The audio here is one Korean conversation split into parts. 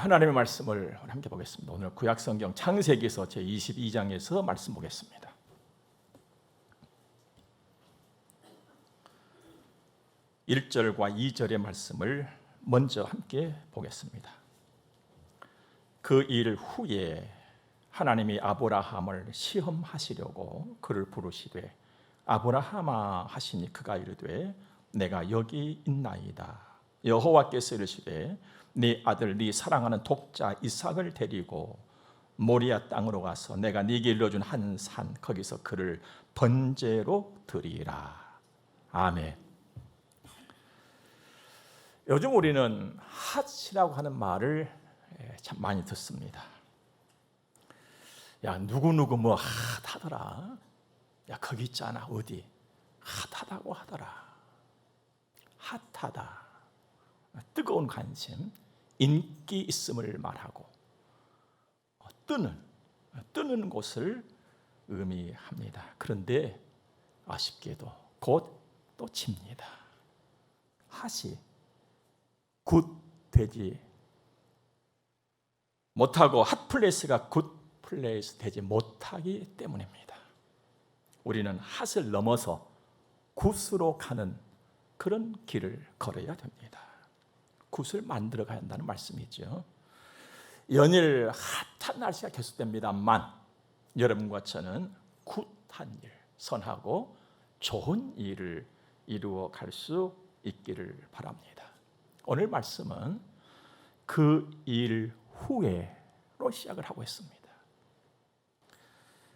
하나님의 말씀을 함께 보겠습니다. 오늘 구약성경 창세기에서 제22장에서 말씀 보겠습니다. 1절과 2절의 말씀을 먼저 함께 보겠습니다. 그 일 후에 하나님이 아브라함을 시험하시려고 그를 부르시되 아브라함아 하시니 그가 이르되 내가 여기 있나이다. 여호와께서 이르시되 네 아들 네 사랑하는 독자 이삭을 데리고 모리아 땅으로 가서 내가 네게 일러준 한 산 거기서 그를 번제로 드리라. 아멘. 요즘 우리는 핫이라고 하는 말을 참 많이 듣습니다. 야 누구누구 뭐 핫하더라. 야 거기 있잖아 어디 핫하다고 하더라. 핫하다. 뜨거운 관심, 인기 있음을 말하고 뜨는 곳을 의미합니다. 그런데 아쉽게도 곧 또 집니다. 핫이 굿 되지 못하고 핫플레이스가 굿 플레이스 되지 못하기 때문입니다. 우리는 핫을 넘어서 굿으로 가는 그런 길을 걸어야 됩니다. 굿을 만들어 가야 한다는 말씀이죠. 연일 핫한 날씨가 계속됩니다만 여러분과 저는 굿한 일, 선하고 좋은 일을 이루어 갈 수 있기를 바랍니다. 오늘 말씀은 그 일 후에로 시작을 하고 있습니다.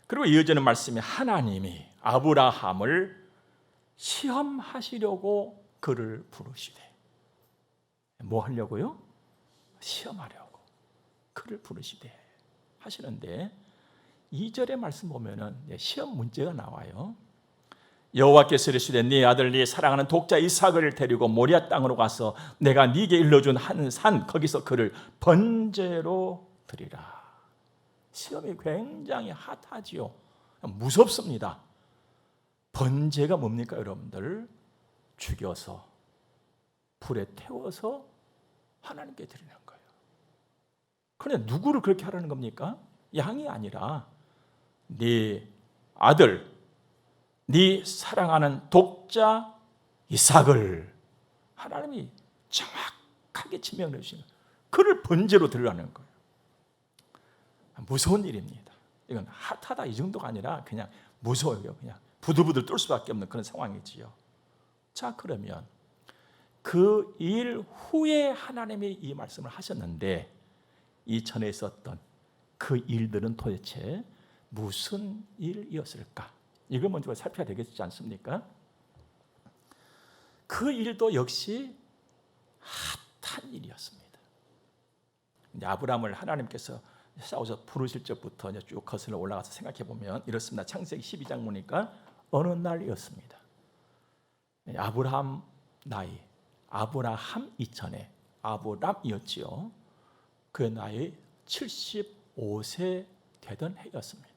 그리고 이어지는 말씀이 하나님이 아브라함을 시험하시려고 그를 부르시되 뭐 하려고요? 시험하려고 그를 부르시되 하시는데 2절의 말씀 보면은 시험 문제가 나와요. 여호와께서 이르시되 네 아들 네 사랑하는 독자 이삭을 데리고 모리아 땅으로 가서 내가 네게 일러준 한 산 거기서 그를 번제로 드리라. 시험이 굉장히 핫하지요. 무섭습니다. 번제가 뭡니까 여러분들? 죽여서 불에 태워서 하나님께 드리는 거예요. 그런데 누구를 그렇게 하라는 겁니까? 양이 아니라 네 아들 네 사랑하는 독자 이삭을 하나님이 정확하게 지명해 주시는 그를 번제로 드리라는 거예요. 무서운 일입니다. 이건 핫하다 이 정도가 아니라 그냥 무서워요. 그냥 부들부들 떨 수밖에 없는 그런 상황이지요. 자 그러면 그 일 후에 하나님이 이 말씀을 하셨는데 이전에 있었던 그 일들은 도대체 무슨 일이었을까? 이걸 먼저 살펴야 되겠지 않습니까? 그 일도 역시 핫한 일이었습니다. 이제 아브라함을 하나님께서 싸워서 부르실 적부터 쭉 거슬러 올라가서 생각해 보면 이렇습니다. 창세기 12장 보니까 어느 날이었습니다. 아브라함 나이, 아브라함 이전에 아브람이었지요. 그 나이 75세 되던 해였습니다.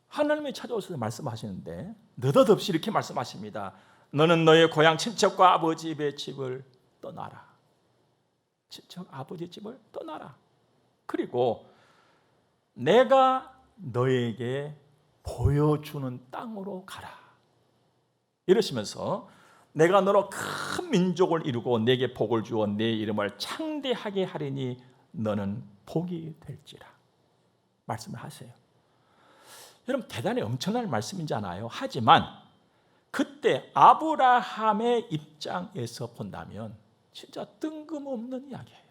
하나님이 찾아오셔서 말씀하시는데 느닷없이 이렇게 말씀하십니다. 너는 너의 고향 친척과 아버지의 집을 떠나라. 친척 아버지의 집을 떠나라. 그리고 내가 너에게 보여주는 땅으로 가라. 이러시면서 내가 너로 큰 민족을 이루고 내게 복을 주어 내 이름을 창대하게 하리니 너는 복이 될지라. 말씀을 하세요. 여러분 대단히 엄청난 말씀이잖아요. 하지만 그때 아브라함의 입장에서 본다면 진짜 뜬금없는 이야기예요.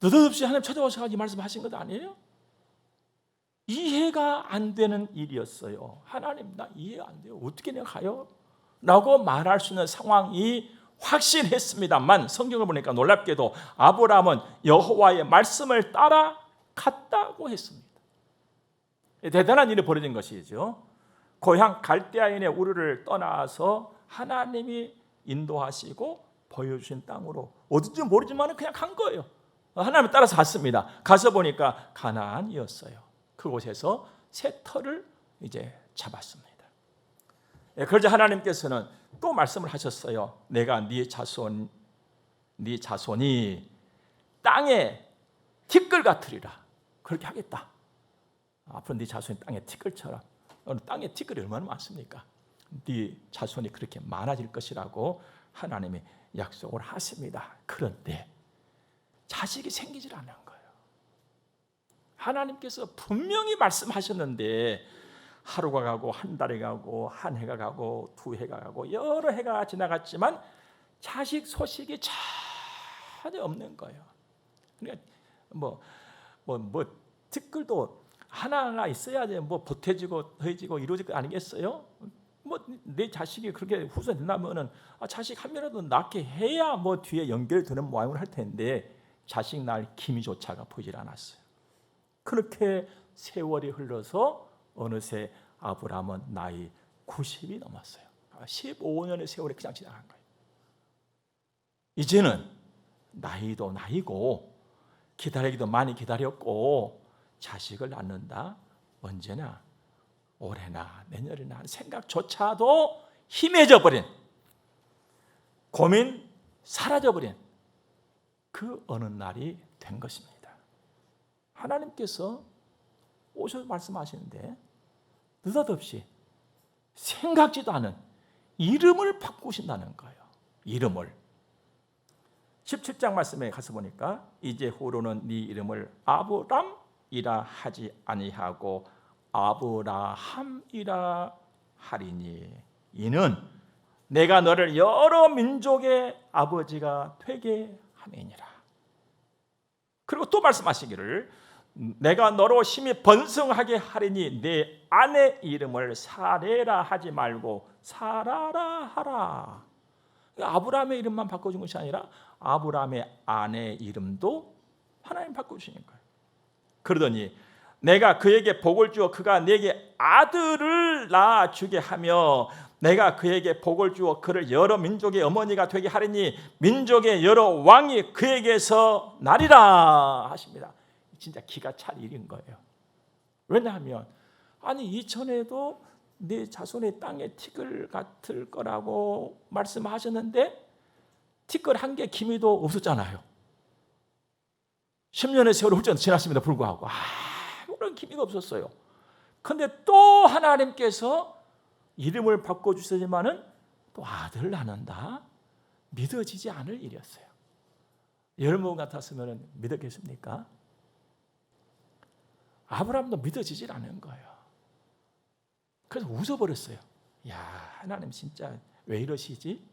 느닷없이 하나님 찾아오셔서 이 말씀하신 것 아니에요? 이해가 안 되는 일이었어요. 하나님 나 이해 안 돼요. 어떻게 내가 가요? 라고 말할 수 있는 상황이 확실했습니다만 성경을 보니까 놀랍게도 아브라함은 여호와의 말씀을 따라 갔다고 했습니다. 대단한 일이 벌어진 것이죠. 고향 갈대아인의 우르를 떠나서 하나님이 인도하시고 보여주신 땅으로 어딘지 모르지만 그냥 간 거예요. 하나님을 따라서 갔습니다. 가서 보니까 가나안이었어요. 그곳에서 새 터를 이제 잡았습니다. 그러자 하나님께서는 또 말씀을 하셨어요. 내가 네 자손 네 자손이 땅에 티끌 같으리라. 그렇게 하겠다. 앞으로 네 자손이 땅에 티끌처럼. 땅에 티끌이 얼마나 많습니까? 네 자손이 그렇게 많아질 것이라고 하나님이 약속을 하십니다. 그런데 자식이 생기질 않는 거예요. 하나님께서 분명히 말씀하셨는데 하루가 가고 한 달이 가고 한 해가 가고 두 해가 가고 여러 해가 지나갔지만 자식 소식이 전혀 없는 거예요. 그러니까 티끌도 하나가 있어야지 보태지고 더해지고 이루어질 거 아니겠어요? 내 자식이 그렇게 후손된다면은 자식 한 명이라도 낳게 해야 뒤에 연결되는 모양을 할 텐데 자식 낳을 기미조차가 보이질 않았어요. 그렇게 세월이 흘러서 어느새 아브라함은 나이 90이 넘었어요. 15년의 세월이 그냥 지나간 거예요. 이제는 나이도 나이고 기다리기도 많이 기다렸고 자식을 낳는다 언제나 올해나 내년이나 하는 생각조차도 희미해져 버린, 고민 사라져버린 그 어느 날이 된 것입니다. 하나님께서 오셔서 말씀하시는데 느닷없이 생각지도 않은 이름을 바꾸신다는 거예요. 이름을 17장 말씀에 가서 보니까 이제 후로는 네 이름을 아브람이라 하지 아니하고 아브라함이라 하리니 이는 내가 너를 여러 민족의 아버지가 되게 함이니라. 그리고 또 말씀하시기를 내가 너로 심히 번성하게 하리니 내 아내 이름을 사레라 하지 말고 사라라 하라. 아브라함의 이름만 바꿔준 것이 아니라 아브라함의 아내 이름도 하나님 바꿔주시는 거예요. 그러더니 내가 그에게 복을 주어 그가 내게 아들을 낳아주게 하며 내가 그에게 복을 주어 그를 여러 민족의 어머니가 되게 하리니 민족의 여러 왕이 그에게서 나리라 하십니다. 진짜 기가 찰 일인 거예요. 왜냐하면 이전에도 네 자손의 땅에 티끌 같을 거라고 말씀하셨는데 티끌 한 개 기미도 없었잖아요. 10년의 세월이 훌쩍 지났음에도 불구하고 아무런 기미가 없었어요. 그런데 또 하나님께서 이름을 바꿔주시지만은 또 아들을 낳는다? 믿어지지 않을 일이었어요. 여러분 같았으면 믿었겠습니까? 아브라함도 믿어지질 않은 거예요. 그래서 웃어버렸어요. 야, 하나님 진짜 왜 이러시지?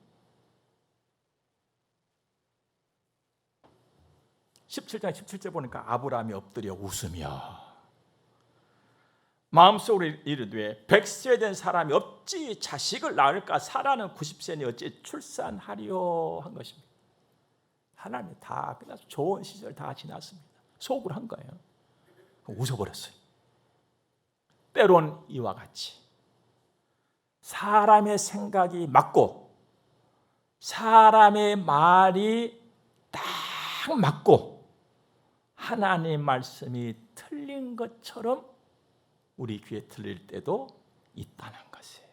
17장 17절 보니까 아브라함이 엎드려 웃으며 마음속으로 이르되 100세 된 사람이 어찌 자식을 낳을까? 사라는 90세니 어찌 출산하리요 한 것입니다. 하나님이 다 끝나서 좋은 시절 다 지났습니다. 속으로 한 거예요. 웃어버렸어요. 때론 이와 같이 사람의 생각이 맞고 사람의 말이 딱 맞고 하나님 말씀이 틀린 것처럼 우리 귀에 들릴 때도 있다는 것이에요.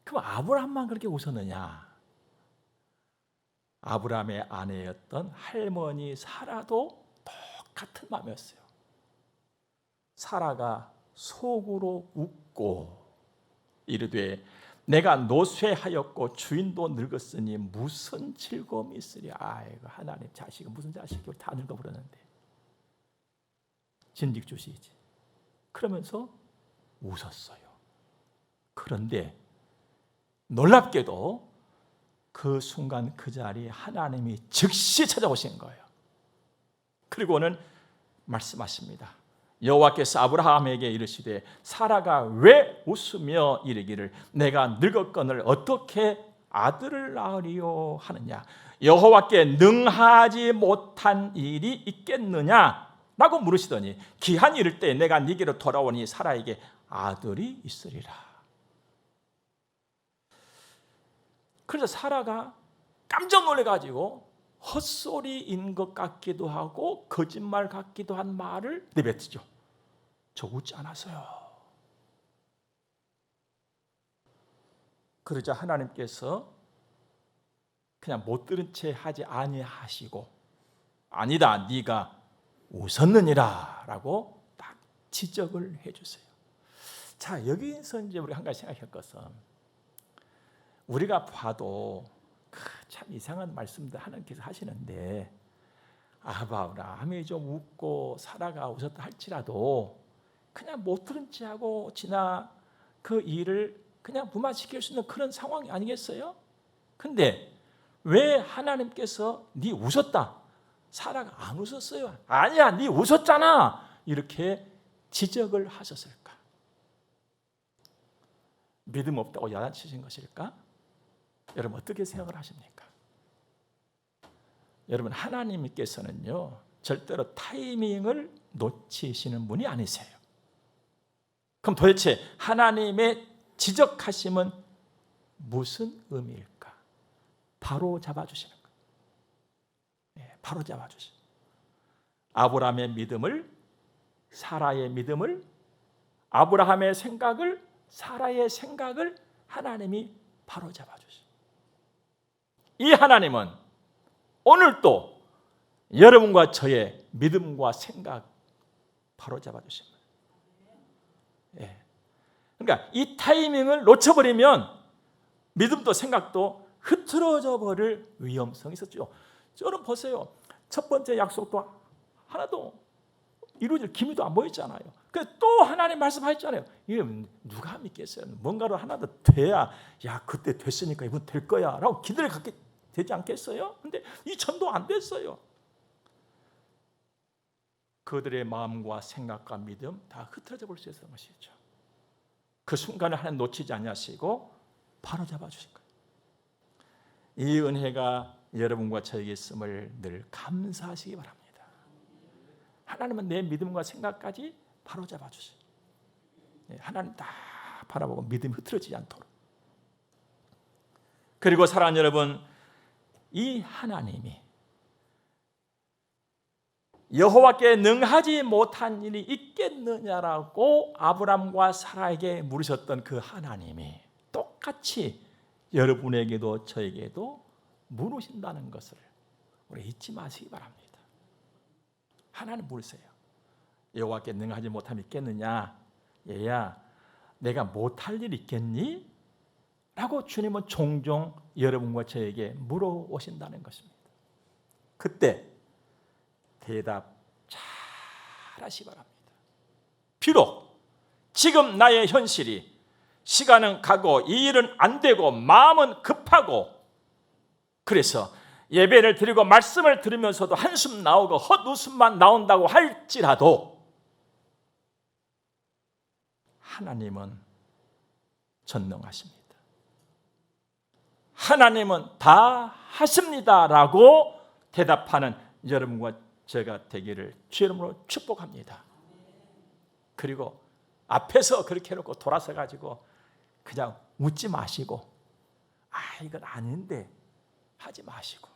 그럼 아브라함만 그렇게 웃었느냐? 아브라함의 아내였던 할머니 사라도 똑같은 마음이었어요. 사라가 속으로 웃고 이르되 내가 노쇠하였고 주인도 늙었으니 무슨 즐거움이 있으랴. 아이고 하나님 자식은 무슨 자식이 다 늙어버렸는데 진직 주시지. 그러면서 웃었어요. 그런데 놀랍게도 그 순간 그 자리에 하나님이 즉시 찾아오신 거예요. 그리고는 말씀하십니다. 여호와께서 아브라함에게 이르시되 사라가 왜 웃으며 이르기를 내가 늙었거늘 어떻게 아들을 낳으리요 하느냐. 여호와께 능하지 못한 일이 있겠느냐 라고 물으시더니 기한이 이를 때 내가 네게로 돌아오니 사라에게 아들이 있으리라. 그래서 사라가 깜짝 놀래가지고 헛소리인 것 같기도 하고 거짓말 같기도 한 말을 내뱉죠. 저 웃지 않았어요. 그러자 하나님께서 그냥 못 들은 채 하지 아니하시고 아니다 네가 웃었느니라 라고 딱 지적을 해주세요. 자, 여기서 이제 우리 한 가지 생각할 것은 우리가 봐도 참 이상한 말씀들 하나님께서 하시는데 아브라함이 좀 웃고 사라가 웃었다 할지라도 그냥 못 들은 채 하고 지나 그 일을 그냥 무마시킬 수 있는 그런 상황이 아니겠어요? 근데 왜 하나님께서 네 웃었다, 사라가 안 웃었어요? 아니야, 네 웃었잖아, 이렇게 지적을 하셨을까? 믿음 없다고 야단치신 것일까? 여러분 어떻게 생각을 하십니까? 여러분 하나님께서는요 절대로 타이밍을 놓치시는 분이 아니세요. 그럼 도대체 하나님의 지적하심은 무슨 의미일까? 바로 잡아주시는 거예요. 바로 잡아주시는 거예요. 아브라함의 믿음을, 사라의 믿음을, 아브라함의 생각을, 사라의 생각을 하나님이 바로 잡아주시죠. 이 하나님은 오늘도 여러분과 저의 믿음과 생각 바로 잡아주신 거예요. 예. 그러니까 이 타이밍을 놓쳐버리면 믿음도 생각도 흐트러져 버릴 위험성이 있었죠. 여러분 보세요. 첫 번째 약속도 하나도 이루어질 기미도 안 보였잖아요. 또 하나님 말씀하셨잖아요. 이게 누가 믿겠어요? 뭔가로 하나 더 돼야 야 그때 됐으니까 이번 될 거야 라고 기대를 갖게 되지 않겠어요? 근데 이 전도 안 됐어요. 그들의 마음과 생각과 믿음 다 흐트러져 볼 수 있었던 것이죠. 그 순간을 하나님 놓치지 않으시고 바로 잡아주신 거예요. 이 은혜가 여러분과 저에게 있음을 늘 감사하시기 바랍니다. 하나님은 내 믿음과 생각까지 바로 잡아주세요. 하나님 다 바라보고 믿음이 흐트러지지 않도록. 그리고 사랑하는 여러분, 이 하나님이 여호와께 능하지 못한 일이 있겠느냐라고 아브람과 사라에게 물으셨던 그 하나님이 똑같이 여러분에게도 저에게도 물으신다는 것을 우리 잊지 마시기 바랍니다. 하나님 물으세요. 여호와께 능하지 못함이 있겠느냐? 얘야, 내가 못할 일 있겠니? 라고 주님은 종종 여러분과 저에게 물어오신다는 것입니다. 그때 대답 잘 하시기 바랍니다. 비록 지금 나의 현실이 시간은 가고 이 일은 안 되고 마음은 급하고 그래서 예배를 드리고 말씀을 들으면서도 한숨 나오고 헛웃음만 나온다고 할지라도 하나님은 전능하십니다. 하나님은 다 하십니다라고 대답하는 여러분과 제가 되기를 주 이름으로 축복합니다. 그리고 앞에서 그렇게 해놓고 돌아서 가지고 그냥 웃지 마시고 이건 아닌데 하지 마시고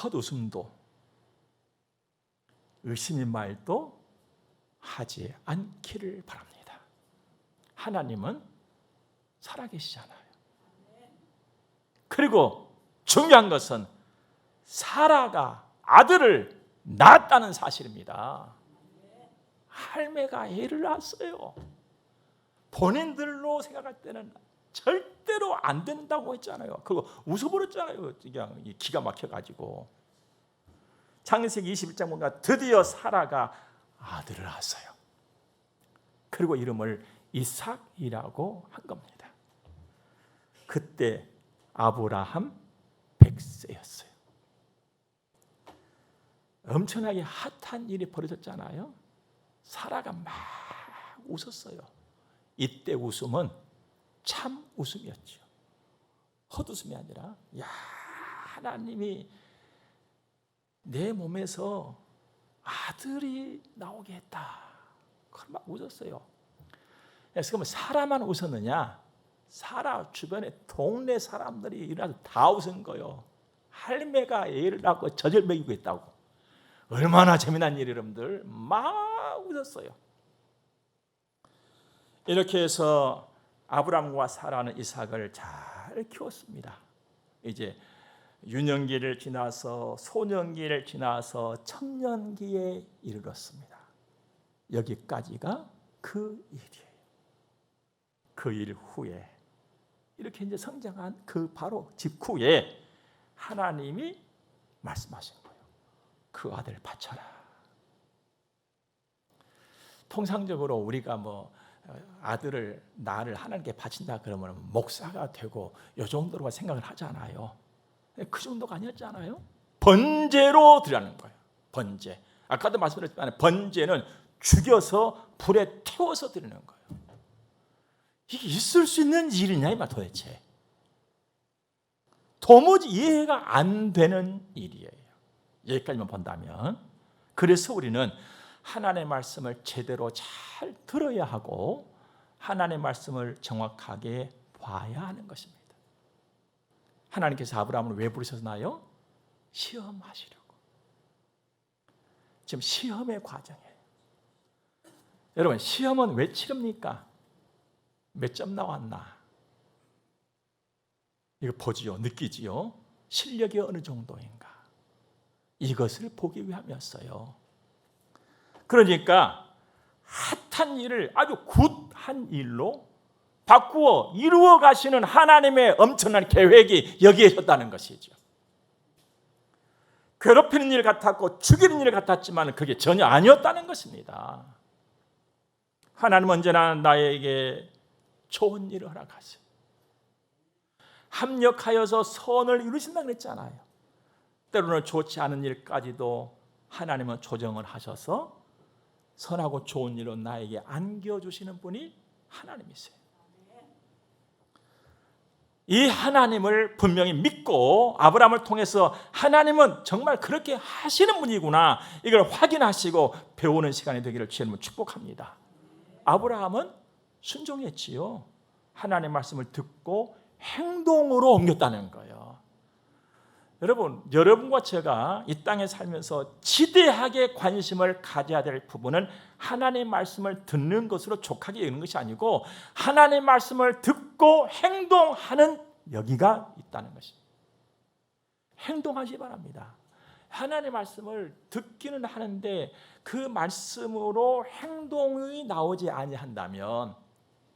헛웃음도 의심의 말도 하지 않기를 바랍니다. 하나님은 살아계시잖아요. 그리고 중요한 것은 사라가 아들을 낳았다는 사실입니다. 할매가 애를 낳았어요. 본인들로 생각할 때는 절대로 안 된다고 했잖아요. 그리고 웃어버렸잖아요. 그냥 기가 막혀가지고. 창세기 21장 보니까 드디어 사라가 아들을 낳았어요. 그리고 이름을 이삭이라고 한 겁니다. 그때 아브라함 100세였어요. 엄청나게 핫한 일이 벌어졌잖아요. 사라가 막 웃었어요. 이때 웃음은 참 웃음이었죠. 헛웃음이 아니라 하나님이 내 몸에서 아들이 나오게 했다. 그걸 막 웃었어요. 그래서 그러면 사라만 웃었느냐? 사라 주변에 동네 사람들이 일어나서 다 웃은 거예요. 할매가 애를 낳고 젖을 먹이고 있다고. 얼마나 재미난 일이 여러분들 막 웃었어요. 이렇게 해서 아브라함과 사라는 이삭을 잘 키웠습니다. 이제 유년기를 지나서 소년기를 지나서 청년기에 이르렀습니다. 여기까지가 그 일이에요. 그 일 후에 이렇게 이제 성장한 그 바로 직후에 하나님이 말씀하신 거예요. 그 아들 바쳐라. 통상적으로 우리가 아들을 나를 하나님께 바친다 그러면 목사가 되고 이 정도로 생각을 하잖아요. 그 정도가 아니었잖아요. 번제로 드리라는 거예요. 번제. 아까도 말씀드렸지만 번제는 죽여서 불에 태워서 드리는 거예요. 이게 있을 수 있는 일이냐 이 말 도대체. 도무지 이해가 안 되는 일이에요. 여기까지만 본다면. 그래서 우리는 하나님의 말씀을 제대로 잘 들어야 하고 하나님의 말씀을 정확하게 봐야 하는 것입니다. 하나님께서 아브라함을 왜 부르셨나요? 시험하시려고. 지금 시험의 과정이에요. 여러분, 시험은 왜 치릅니까? 몇 점 나왔나? 이거 보지요, 느끼지요? 실력이 어느 정도인가? 이것을 보기 위함이었어요. 그러니까 핫한 일을 아주 굿한 일로 바꾸어 이루어 가시는 하나님의 엄청난 계획이 여기에 있었다는 것이죠. 괴롭히는 일 같았고 죽이는 일 같았지만 그게 전혀 아니었다는 것입니다. 하나님은 언제나 나에게 좋은 일을 허락하세요. 합력하여서 선을 이루신다고 그랬잖아요. 때로는 좋지 않은 일까지도 하나님은 조정을 하셔서 선하고 좋은 일로 나에게 안겨주시는 분이 하나님이세요. 이 하나님을 분명히 믿고 아브라함을 통해서 하나님은 정말 그렇게 하시는 분이구나, 이걸 확인하시고 배우는 시간이 되기를 주님은 축복합니다. 아브라함은 순종했지요. 하나님의 말씀을 듣고 행동으로 옮겼다는 거예요. 여러분, 여러분과 제가 이 땅에 살면서 지대하게 관심을 가져야 될 부분은 하나님의 말씀을 듣는 것으로 족하게 여기는 것이 아니고 하나님의 말씀을 듣고 행동하는 여기가 있다는 것입니다. 행동하시 바랍니다. 하나님의 말씀을 듣기는 하는데 그 말씀으로 행동이 나오지 아니한다면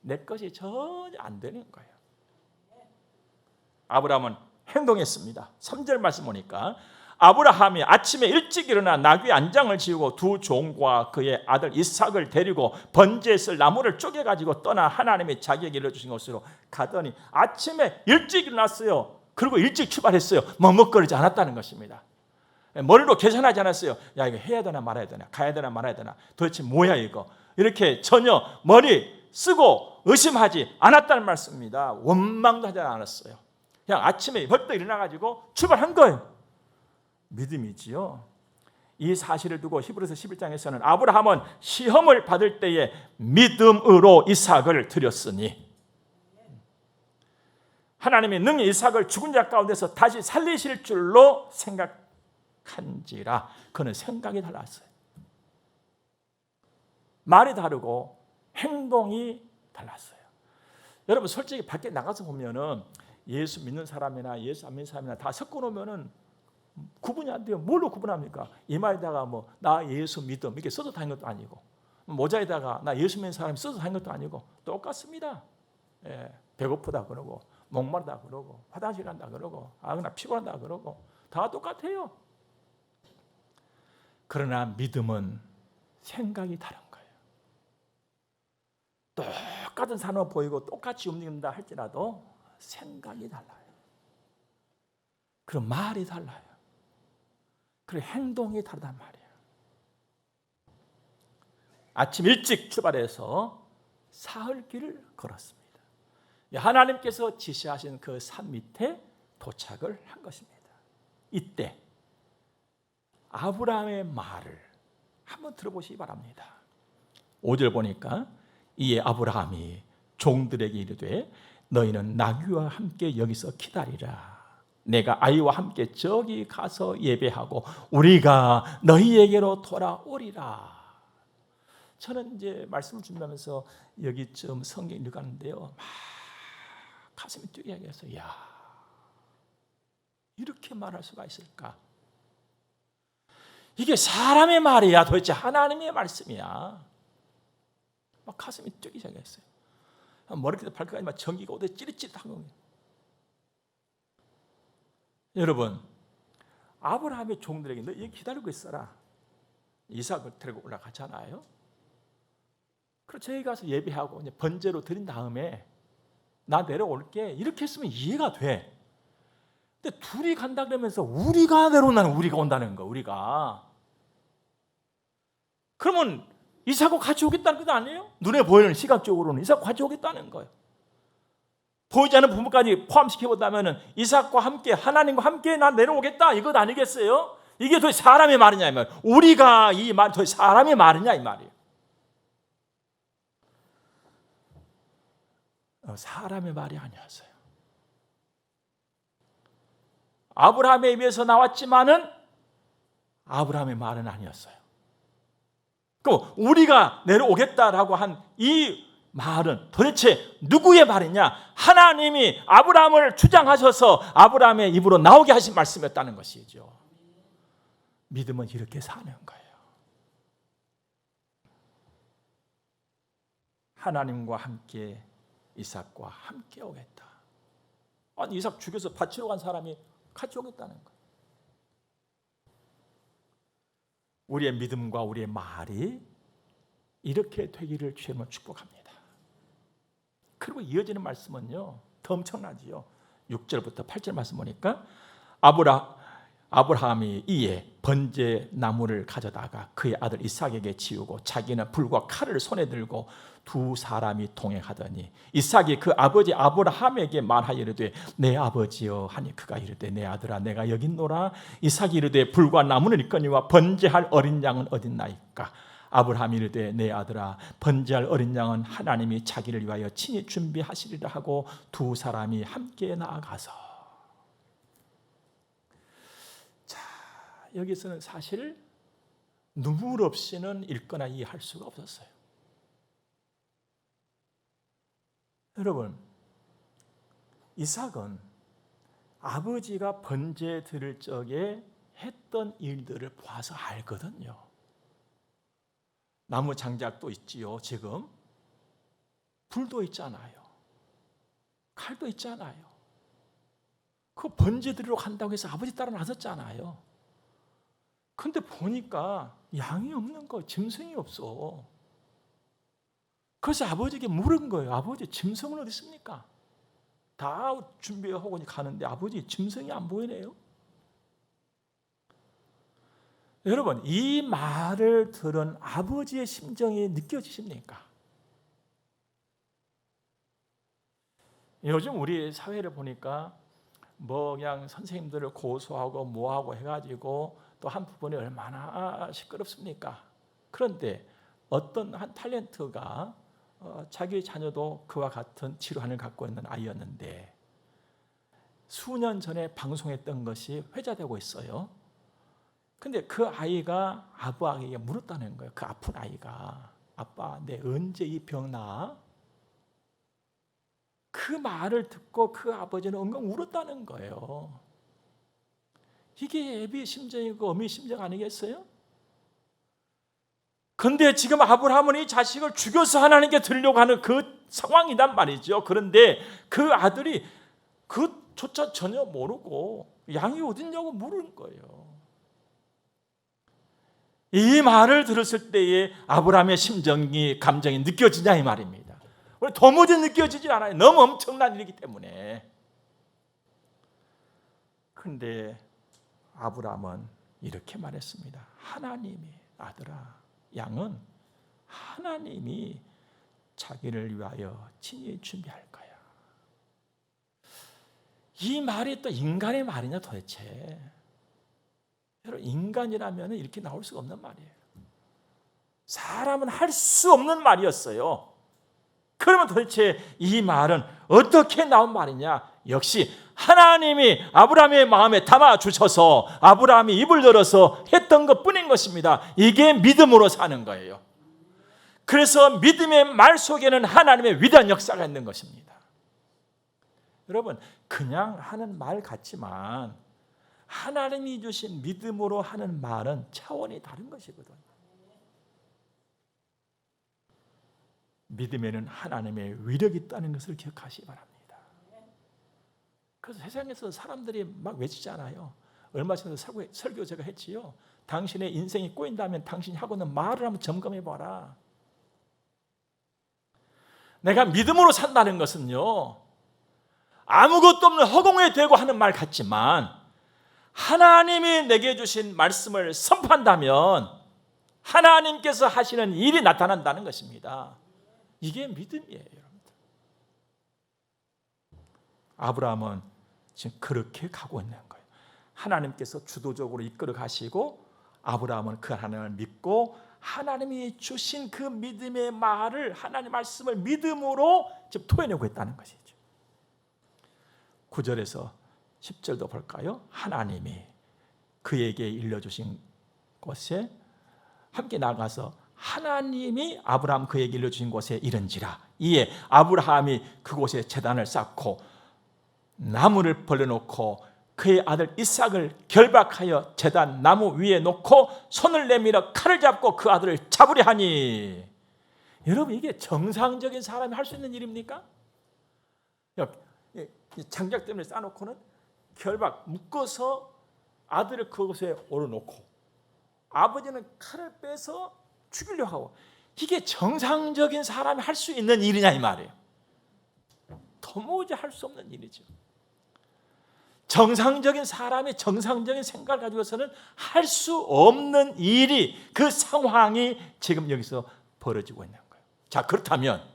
내 것이 전혀 안 되는 거예요. 아브라함은 행동했습니다. 3절 말씀 보니까 아브라함이 아침에 일찍 일어나 나귀 안장을 지우고 두 종과 그의 아들 이삭을 데리고 번제에 쓸 나무를 쪼개가지고 떠나 하나님이 자기에게 일러주신 곳으로 가더니 아침에 일찍 일어났어요. 그리고 일찍 출발했어요. 머뭇거리지 않았다는 것입니다. 머리로 계산하지 않았어요. 야, 이거 해야 되나 말아야 되나, 가야 되나 말아야 되나, 도대체 뭐야 이거, 이렇게 전혀 머리 쓰고 의심하지 않았다는 말씀입니다. 원망도 하지 않았어요. 그냥 아침에 벌떡 일어나가지고 출발한 거예요. 믿음이지요. 이 사실을 두고 히브리서 11장에서는 아브라함은 시험을 받을 때에 믿음으로 이삭을 드렸으니, 하나님이 능히 이삭을 죽은 자 가운데서 다시 살리실 줄로 생각한지라. 그는 생각이 달랐어요. 말이 다르고 행동이 달랐어요. 여러분, 솔직히 밖에 나가서 보면은 예수 믿는 사람이나 예수 안 믿는 사람이나 다 섞어놓으면은 구분이 안 돼요. 뭘로 구분합니까? 이마에다가 나 예수 믿음 이렇게 써서 다닌 것도 아니고, 모자에다가 나 예수 믿는 사람이 써서 다닌 것도 아니고 똑같습니다. 예, 배고프다 그러고 목마르다 그러고 화장실 간다 그러고 나 피곤하다 그러고 다 똑같아요. 그러나 믿음은 생각이 다른 거예요. 똑같은 산업 보이고 똑같이 움직인다 할지라도 생각이 달라요. 그리고 말이 달라요. 그리고 행동이 다르단 말이에요. 아침 일찍 출발해서 사흘길을 걸었습니다. 하나님께서 지시하신 그 산 밑에 도착을 한 것입니다. 이때 아브라함의 말을 한번 들어보시기 바랍니다. 5절 보니까 이에 아브라함이 종들에게 이르되 너희는 나귀와 함께 여기서 기다리라. 내가 아이와 함께 저기 가서 예배하고 우리가 너희에게로 돌아오리라. 저는 이제 말씀을 준비하면서 여기쯤 성경 읽어가는데요, 막 가슴이 뛰게 하겠어요. 야, 이렇게 말할 수가 있을까? 이게 사람의 말이야, 도대체 하나님의 말씀이야. 막 가슴이 뛰기 시작했어요. 머리부터 발끝까지 막 전기가 오대 찌릿찌릿한 거예요. 여러분, 아브라함의 종들에게 너 여기 기다리고 있어라. 이삭을 데리고 올라가잖아요. 그래서 저희 가서 예배하고 이제 번제로 드린 다음에 나 내려올게. 이렇게 했으면 이해가 돼. 근데 둘이 간다 그러면서 우리가 내려온다는, 우리가 온다는 거, 우리가. 그러면 이삭과 같이 오겠다는 것 아니에요? 눈에 보이는 시각적으로는 이삭과 같이 오겠다는 거예요. 보이지 않는 부분까지 포함시켜본다면 이삭과 함께, 하나님과 함께 나 내려오겠다, 이것 아니겠어요? 이게 도대체 사람의 말이냐 이 말이에요. 우리가 이 말 도대체 사람의 말이냐 이 말이에요. 사람의 말이 아니었어요. 아브라함의 입에서 나왔지만은 아브라함의 말은 아니었어요. 그럼 우리가 내려오겠다라고 한 이 말은 도대체 누구의 말이냐? 하나님이 아브라함을 주장하셔서 아브라함의 입으로 나오게 하신 말씀이었다는 것이죠. 믿음은 이렇게 사는 거예요. 하나님과 함께, 이삭과 함께 오겠다. 아니, 이삭 죽여서 바치러 간 사람이 같이 오겠다는 거예요. 우리의 믿음과 우리의 말이 이렇게 되기를 주님은 축복합니다. 그리고 이어지는 말씀은요, 더 엄청나지요. 6절부터 8절 말씀 보니까 아브라함이 이에 번제 나무를 가져다가 그의 아들 이삭에게 지우고 자기는 불과 칼을 손에 들고 두 사람이 동행하더니 이삭이 그 아버지 아브라함에게 말하여 이르되 내 아버지여 하니 그가 이르되 내 아들아 내가 여기 있노라. 이삭이 이르되 불과 나무는 있거니와 번제할 어린 양은 어딨나이까. 아브라함이 이르되 내 아들아 번제할 어린 양은 하나님이 자기를 위하여 친히 준비하시리라 하고 두 사람이 함께 나아가서. 자, 여기서는 사실 눈물 없이는 읽거나 이해할 수가 없었어요. 여러분, 이삭은 아버지가 번제 드릴 적에 했던 일들을 봐서 알거든요. 나무 장작도 있지요. 지금 불도 있잖아요. 칼도 있잖아요. 그 번제 드리러 간다고 해서 아버지 따라 나섰잖아요. 근데 보니까 양이 없는 거예요. 짐승이 없어. 그래서 아버지에게 물은 거예요. 아버지, 짐승은 어디 있습니까? 다 준비하고 가는데 아버지, 짐승이 안 보이네요. 여러분, 이 말을 들은 아버지의 심정이 느껴지십니까? 요즘 우리 사회를 보니까 뭐 그냥 선생님들을 고소하고 뭐하고 해가지고 또 한 부분이 얼마나 시끄럽습니까? 그런데 어떤 한 탤런트가 자기 자녀도 그와 같은 질환을 갖고 있는 아이였는데 수년 전에 방송했던 것이 회자되고 있어요. 근데 그 아이가 아빠에게 물었다는 거예요. 그 아픈 아이가, 아빠, 내 언제 이 병 나아? 그 말을 듣고 그 아버지는 엉엉 울었다는 거예요. 이게 애비의 심정이고 어미의 심정 아니겠어요? 근데 지금 아브라함은 이 자식을 죽여서 하나님께 드리려고 하는 그 상황이란 말이죠. 그런데 그 아들이 그조차 전혀 모르고 양이 어딨냐고 물은 거예요. 이 말을 들었을 때에 아브라함의 심정이, 감정이 느껴지냐 이 말입니다. 도무지 느껴지지 않아요. 너무 엄청난 일이기 때문에. 그런데 아브라함은 이렇게 말했습니다. 하나님이, 아들아, 양은 하나님이 자기를 위하여 친히 준비할 거야. 이 말이 또 인간의 말이냐 도대체. 여러분, 인간이라면 이렇게 나올 수가 없는 말이에요. 사람은 할 수 없는 말이었어요. 그러면 도대체 이 말은 어떻게 나온 말이냐? 역시 하나님이 아브라함의 마음에 담아주셔서 아브라함이 입을 열어서 했던 것뿐인 것입니다. 이게 믿음으로 사는 거예요. 그래서 믿음의 말 속에는 하나님의 위대한 역사가 있는 것입니다. 여러분, 그냥 하는 말 같지만 하나님이 주신 믿음으로 하는 말은 차원이 다른 것이거든요. 믿음에는 하나님의 위력이 있다는 것을 기억하시기 바랍니다. 그래서 세상에서 사람들이 막 외치잖아요. 얼마 전에 설교 제가 했지요. 당신의 인생이 꼬인다면 당신이 하고 있는 말을 한번 점검해 봐라. 내가 믿음으로 산다는 것은요, 아무것도 없는 허공에 대고 하는 말 같지만 하나님이 내게 주신 말씀을 선포한다면 하나님께서 하시는 일이 나타난다는 것입니다. 이게 믿음이에요, 여러분들. 아브라함은 지금 그렇게 가고 있는 거예요. 하나님께서 주도적으로 이끌어 가시고 아브라함은 그 하나님을 믿고 하나님이 주신 그 믿음의 말을, 하나님의 말씀을 믿음으로 지금 토해내고 있다는 것이죠. 9절에서 10절도 볼까요? 하나님이 그에게 일러주신 곳에 함께 나가서 하나님이 아브라함 그에게 일러주신 곳에 이른지라. 이에 아브라함이 그곳에 제단을 쌓고 나무를 벌려놓고 그의 아들 이삭을 결박하여 제단 나무 위에 놓고 손을 내밀어 칼을 잡고 그 아들을 잡으려 하니. 여러분, 이게 정상적인 사람이 할 수 있는 일입니까? 장작 때문에 쌓아놓고는 결박 묶어서 아들을 그곳에 올려놓고 아버지는 칼을 빼서 죽이려고 하고, 이게 정상적인 사람이 할 수 있는 일이냐 이 말이에요. 도무지 할 수 없는 일이죠. 정상적인 사람이 정상적인 생각을 가지고서는 할 수 없는 일이, 그 상황이 지금 여기서 벌어지고 있는 거예요. 자, 그렇다면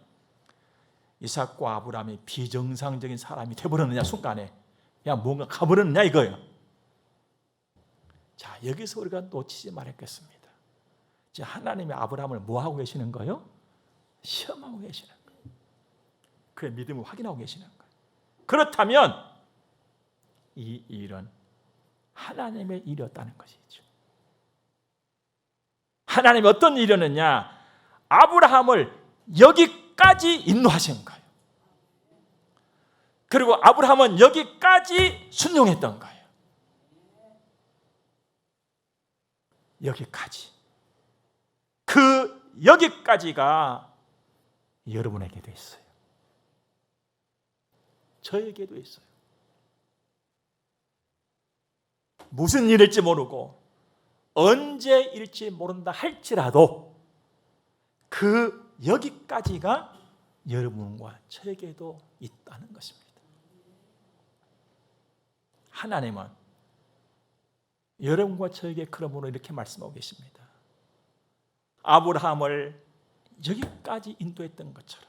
이삭과 아브라함이 비정상적인 사람이 되어버렸느냐, 순간에 그냥 뭔가 가버렸느냐 이거예요. 자, 여기서 우리가 놓치지 말았겠습니다. 하나님이 아브라함을 뭐하고 계시는 거예요? 시험하고 계시는 거예요. 그의 믿음을 확인하고 계시는 거예요. 그렇다면 이 일은 하나님의 일이었다는 것이죠. 하나님이 어떤 일이었느냐? 아브라함을 여기까지 인도하신 거예요. 그리고 아브라함은 여기까지 순종했던 거예요. 여기까지. 그 여기까지가 여러분에게도 있어요. 저에게도 있어요. 무슨 일일지 모르고 언제 일지 모른다 할지라도 그 여기까지가 여러분과 저에게도 있다는 것입니다. 하나님은 여러분과 저에게 그러므로 이렇게 말씀하고 계십니다. 아브라함을 여기까지 인도했던 것처럼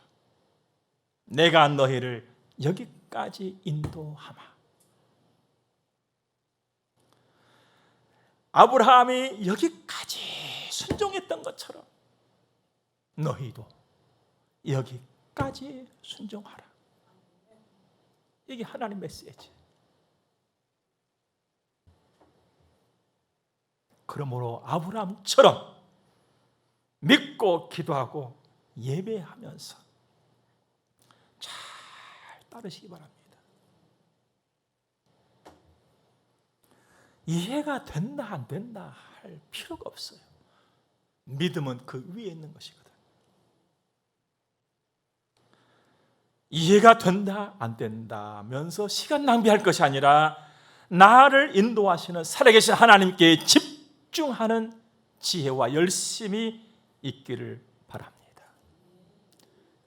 내가 너희를 여기까지 인도하마. 아브라함이 여기까지 순종했던 것처럼 너희도 여기까지 순종하라. 이게 하나님 메시지. 그러므로 아브라함처럼 믿고 기도하고 예배하면서 잘 따르시기 바랍니다. 이해가 된다 안 된다 할 필요가 없어요. 믿음은 그 위에 있는 것이거든. 이해가 된다 안 된다면서 시간 낭비할 것이 아니라 나를 인도하시는 살아계신 하나님께 집중하는 지혜와 열심이 있기를 바랍니다.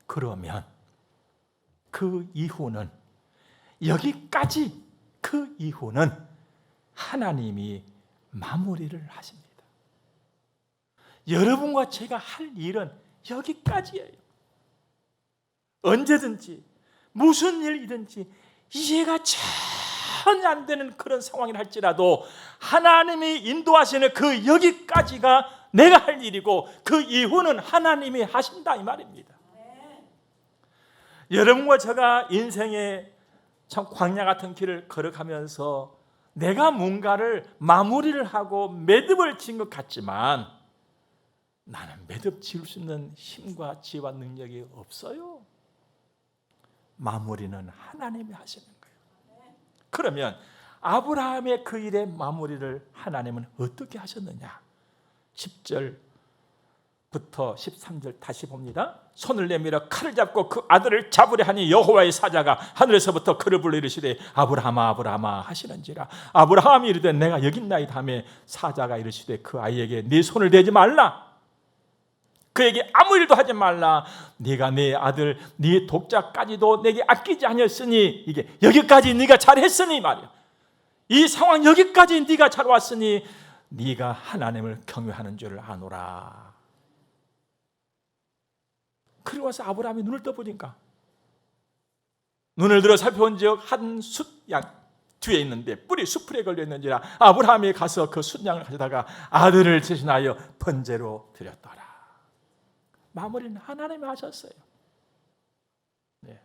그러면 그 이후는, 여기까지 그 이후는 하나님이 마무리를 하십니다. 여러분과 제가 할 일은 여기까지예요. 언제든지 무슨 일이든지 이해가 전혀 안 되는 그런 상황이 할지라도 하나님이 인도하시는 그 여기까지가 내가 할 일이고 그 이후는 하나님이 하신다 이 말입니다. 여러분과 제가 인생의 참 광야 같은 길을 걸어가면서 내가 뭔가를 마무리를 하고 매듭을 지은 것 같지만 나는 매듭 지을 수 있는 힘과 지혜와 능력이 없어요. 마무리는 하나님이 하시는 거예요. 그러면 아브라함의 그 일의 마무리를 하나님은 어떻게 하셨느냐? 10절부터 13절 다시 봅니다. 손을 내밀어 칼을 잡고 그 아들을 잡으려 하니 여호와의 사자가 하늘에서부터 그를 불러 이르시되 아브라함아 아브라함아 하시는지라. 아브라함이 이르되 내가 여기 있나이다 하매 사자가 이르시되 그 아이에게 네 손을 대지 말라. 그에게 아무 일도 하지 말라. 네가 네 아들 네 독자까지도 내게 아끼지 아니었으니 이게 여기까지 네가 잘했으니 말이야. 이 상황 여기까지 네가 잘 왔으니 네가 하나님을 경외하는 줄을 아노라. 그리고 와서 아브라함이 눈을 떠보니까 눈을 들어 살펴본즉 한 숫양 뒤에 있는데 뿔이 수풀에 걸려 있는지라. 아브라함이 가서 그 숫양을 가져다가 아들을 대신하여 번제로 드렸더라. 마무리는 하나님이 하셨어요. 네.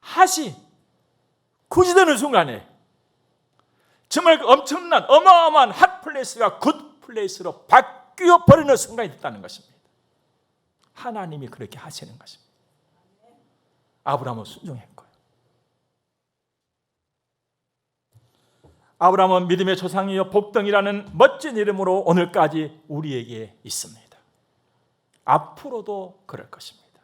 핫이 굳이되는 순간에 정말 그 엄청난 어마어마한 핫플레이스가 굿플레이스로 바뀌어 버리는 순간이 됐다는 것입니다. 하나님이 그렇게 하시는 것입니다. 아브라함은 순종했고요. 아브라함은 믿음의 조상이요 복덩이라는 멋진 이름으로 오늘까지 우리에게 있습니다. 앞으로도 그럴 것입니다.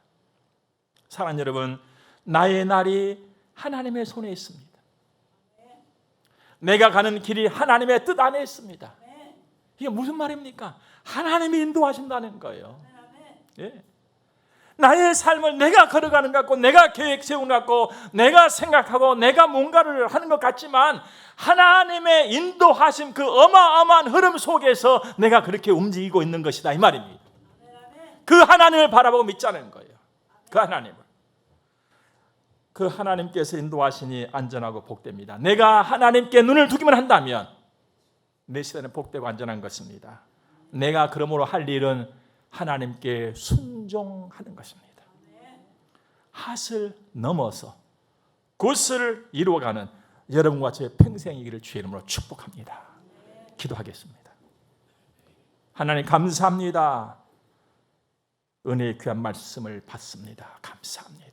사랑하는 여러분, 나의 날이 하나님의 손에 있습니다. 내가 가는 길이 하나님의 뜻 안에 있습니다. 이게 무슨 말입니까? 하나님이 인도하신다는 거예요. 예. 나의 삶을 내가 걸어가는 것 같고 내가 계획 세우는 것 같고 내가 생각하고 내가 뭔가를 하는 것 같지만 하나님의 인도하심 그 어마어마한 흐름 속에서 내가 그렇게 움직이고 있는 것이다 이 말입니다. 그 하나님을 바라보고 믿자는 거예요. 그 하나님을. 그 하나님께서 인도하시니 안전하고 복됩니다. 내가 하나님께 눈을 두기만 한다면 내 시대는 복되고 안전한 것입니다. 내가 그러므로 할 일은 하나님께 순종하는 것입니다. 핫을 넘어서 굿을 이루어가는 여러분과 저의 평생이기를 주의 이름으로 축복합니다. 기도하겠습니다. 하나님 감사합니다. 은혜의 귀한 말씀을 받습니다. 감사합니다.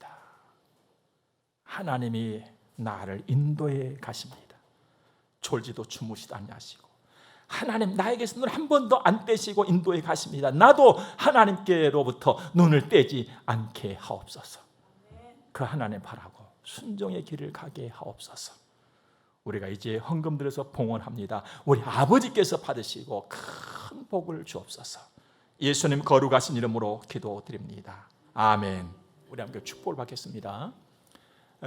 하나님이 나를 인도해 가십니다. 졸지도 주무시도 아니하시고 하나님 나에게서 눈을 한 번도 안 떼시고 인도해 가십니다. 나도 하나님께로부터 눈을 떼지 않게 하옵소서. 그 하나님 바라고 순종의 길을 가게 하옵소서. 우리가 이제 헌금 들여서 봉헌합니다. 우리 아버지께서 받으시고 큰 복을 주옵소서. 예수님 거룩하신 이름으로 기도드립니다. 아멘. 우리 함께 축복을 받겠습니다.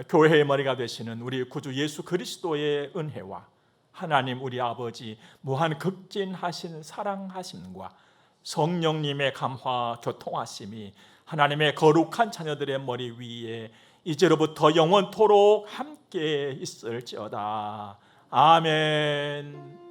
교회의 머리가 되시는 우리 구주 예수 그리스도의 은혜와 하나님 우리 아버지 무한 극진하신 사랑하심과 성령님의 감화 교통하심이 하나님의 거룩한 자녀들의 머리 위에 이제로부터 영원토록 함께 있을지어다. 아멘.